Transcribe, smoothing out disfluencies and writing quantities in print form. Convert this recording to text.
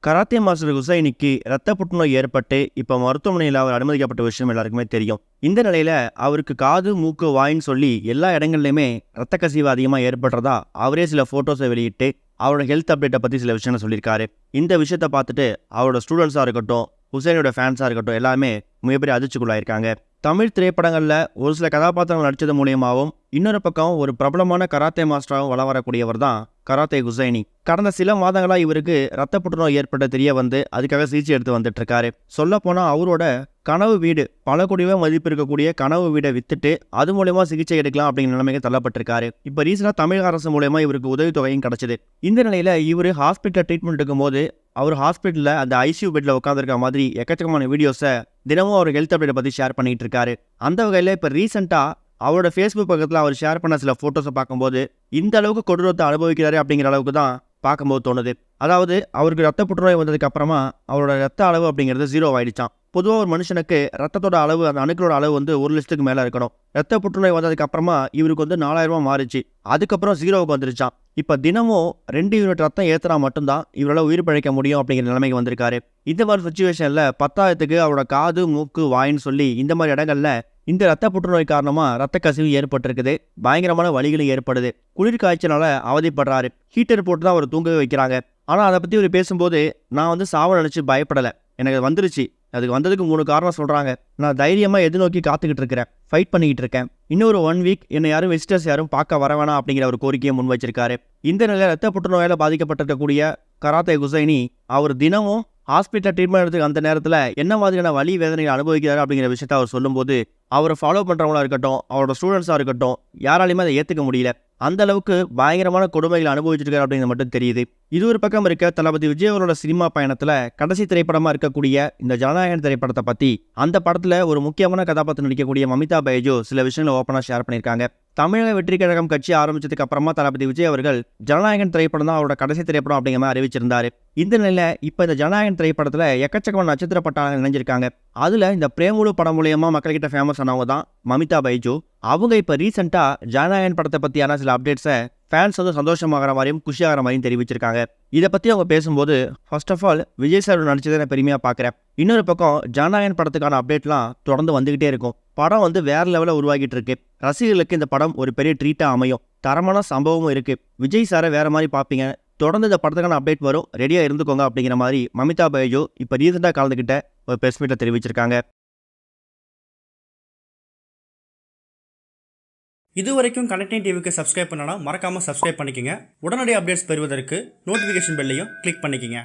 Karate master ஹுசைனிக்கு இரத்த புற்றுநோய் ஏற்பட்டு இப்போ மருத்துவமனையில் அவர் அனுமதிக்கப்பட்ட விஷயம் எல்லாருக்குமே தெரியும். இந்த நிலையில அவருக்கு காது மூக்கு வாயின்னு சொல்லி எல்லா இடங்கள்லையுமே இரத்த கசிவு அதிகமாக ஏற்படுறதா அவரே சில ஃபோட்டோஸை வெளியிட்டு அவரோட ஹெல்த் அப்டேட்டை பற்றி சில விஷயங்களை சொல்லியிருக்காரு. இந்த விஷயத்தை பார்த்துட்டு அவரோட ஸ்டூடெண்ட்ஸாக இருக்கட்டும், ஹுசைனோட ஃபேன்ஸாக இருக்கட்டும், எல்லாமே மிகப்பெரிய அதிர்ச்சிக்குள்ளாயிருக்காங்க. தமிழ் திரைப்படங்களில் ஒரு சில கதாபாத்திரங்கள் நடித்தது மூலியமாகவும் இன்னொரு பக்கம் ஒரு பிரபலமான கராத்தே மாஸ்டராகவும் வளம் வரக்கூடியவர் தான் கராத்தே ஹுசைனி. கடந்த சில மாதங்களாக இவருக்கு ரத்த புற்றுநோய் ஏற்பட்ட தெரிய வந்து அதுக்காக சிகிச்சை எடுத்து வந்துட்டு இருக்காரு. சொல்ல போனால் அவரோட கனவு வீடு, பல கோடிவே மதிப்பு இருக்கக்கூடிய கனவு வீடை வித்துட்டு அது மூலயமா சிகிச்சை எடுக்கலாம் அப்படிங்கிற நிலைமைக்கு தள்ளப்பட்டிருக்காரு. இப்போ ரீசெண்டாக தமிழக அரசு மூலயமா இவருக்கு உதவித்தொகையும் கிடைச்சது. இந்த நிலையில இவர் ஹாஸ்பிட்டல் ட்ரீட்மெண்ட் இருக்கும்போது அவர் ஹாஸ்பிட்டலில் அந்த ஐசியூ பெட்டில் உட்காந்துருக்க மாதிரி எக்கச்சக்கமான வீடியோஸை தினமும் அவர் ஹெல்த் அப்டேட்டை பற்றி ஷேர் பண்ணிட்டு இருக்காரு. அந்த வகையில் இப்போ ரீசெண்டாக அவரோட ஃபேஸ்புக் பக்கத்தில் அவர் ஷேர் பண்ண சில ஃபோட்டோஸை பார்க்கும்போது இந்த அளவுக்கு கொடூரத்தை அனுபவிக்கிறாரு அப்படிங்கிற அளவுக்கு தான் பார்க்கும்போது தோணுது. அதாவது அவருக்கு ரத்த புற்றுநோய் வந்ததுக்கு அப்புறமா அவரோட ரத்த அளவு அப்படிங்கிறது 0 ஆயிடுச்சான். பொதுவாக ஒரு மனுஷனுக்கு ரத்தத்தோட அளவு, அந்த அணுக்களோட அளவு வந்து 1 லட்சத்துக்கு மேலே இருக்கணும். ரத்த புற்றுநோய் வந்ததுக்கு அப்புறமா இவருக்கு வந்து 4000 மாறிச்சு. அதுக்கப்புறம் 0க்கு வந்துருச்சான். இப்போ தினமும் 2 யூனிட் ரத்தம் ஏற்றினா மட்டும்தான் இவரால் உயிர் பிழைக்க முடியும் அப்படிங்கிற நிலைமைக்கு வந்திருக்காரு. இந்த மாதிரி சுச்சுவேஷனில் 10,000க்கு அவரோட காது மூக்கு வாயின்னு சொல்லி இந்த மாதிரி இடங்கள்ல இந்த ரத்த புற்றுநோய் காரணமாக ரத்த கசிவு ஏற்பட்டிருக்குது. பயங்கரமான வலிகளும் ஏற்படுது. குளிர் காய்ச்சலால் அவதிப்படுறாரு. ஹீட்டர் போட்டு தான் அவர் தூங்கவே வைக்கிறாங்க. ஆனால் அதை பற்றி அவர் பேசும்போது நான் வந்து சாவ நினச்சி பயப்படலை, எனக்கு வந்துருச்சு. அதுக்கு வந்ததுக்கு 3 காரணம் சொல்கிறாங்க. நான் தைரியமாக எதிர்நோக்கி காத்துக்கிட்டு இருக்கிறேன், ஃபைட் பண்ணிக்கிட்டு இருக்கேன். இன்னொரு 1 வீக் என்னை யாரும் விசிட்டர்ஸ் யாரும் பார்க்க வர வேணாம் அப்படிங்கிற ஒரு கோரிக்கையை முன் வச்சிருக்காரு. இந்த நிலையில் ரத்த புற்றுநோயால் பாதிக்கப்பட்டிருக்கக்கூடிய கராத்தே ஹுசைனி அவர் தினமும் ஹாஸ்பிட்டல் ட்ரீட்மெண்ட் எடுத்துக்கு அந்த நேரத்தில் என்ன மாதிரியான வலி வேதனைகளை அனுபவிக்கிறாரு அப்படிங்கிற விஷயத்த அவர் சொல்லும்போது அவரை ஃபாலோ பண்ணுறவங்களா இருக்கட்டும், அவரோட ஸ்டூடெண்ட்ஸாக இருக்கட்டும், யாராலையுமே அதை ஏற்றுக்க முடியல. அந்த அளவுக்கு பயங்கரமான கொடுமைகளை அனுபவிச்சிருக்காரு அப்படிங்கிறது மட்டும் தெரியுது. இது ஒரு பக்கம் இருக்க, தளபதி விஜய் அவரோட சினிமா பயணத்தில் கடைசி திரைப்படமாக இருக்கக்கூடிய இந்த ஜனநாயகன் திரைப்படத்தை பற்றி அந்த படத்தில் ஒரு முக்கியமான கதாபாத்திரம் நடிக்கக்கூடிய மமிதா பைஜோ சில விஷயங்களை ஓப்பனாக ஷேர் பண்ணியிருக்காங்க. தமிழக வெற்றி கழகம் கட்சி ஆரம்பிச்சதுக்கு அப்புறமா தளபதி விஜய் அவர்கள் ஜனநாயகன் திரைப்படம் தான் அவரோட கடைசி திரைப்படம் அப்படிங்கிற மாதிரி அறிவிச்சிருந்தாரு. இந்த நிலையில இப்போ இந்த ஜனநாயகன் திரைப்படத்தில் எக்கச்சக்கமான நட்சத்திர பட்டாளர்கள் இணைஞ்சிருக்காங்க. அதில் இந்த பிரேமுலு படம் மூலியமா மக்கள்கிட்ட ஃபேமஸ் ஆனவங்க தான் மமிதா பைஜோ. அவங்க இப்போ ரீசெண்டாக ஜனநாயகன் படத்தை பற்றியான சில அப்டேட்ஸை ஃபேன்ஸ் வந்து சந்தோஷமாகற மாதிரியும் குஷியாகிற மாதிரியும் தெரிவிச்சிருக்காங்க. இதை பற்றி அவங்க பேசும்போது first of all Vijay sir நடிச்சதை நான் பெருமையாக பார்க்குறேன். இன்னொரு பக்கம் ஜனநாயகன் படத்துக்கான அப்டேட்லாம் தொடர்ந்து வந்துக்கிட்டே இருக்கும். படம் வந்து வேற லெவலில் உருவாகிட்டு இருக்கு. ரசிகர்களுக்கு இந்த படம் ஒரு பெரிய ட்ரீட்டாக அமையும். தரமான சம்பவமும் இருக்குது. விஜய் சாரை வேற மாதிரி பார்ப்பீங்க. தொடர்ந்து இந்த படத்துக்கான அப்டேட் வரும், ரெடியாக இருந்துக்கோங்க அப்படிங்கிற மாதிரி மமிதா பைஜோ இப்போ ரீசெண்டாக கலந்துக்கிட்ட ஒரு ப்ரெஸ் மீட்டில் தெரிவிச்சிருக்காங்க. இதுவரைக்கும் கனெக்டிங் டிவிக்கு சப்ஸ்கிரைப் பண்ணனா மறக்காமல் சப்ஸ்கிரைப் பண்ணிக்கங்க. உடனடி அப்டேட்ஸ் பெறுவதற்கு நோட்டிஃபிகேஷன் பெல்லையும் கிளிக் பண்ணிக்கங்க.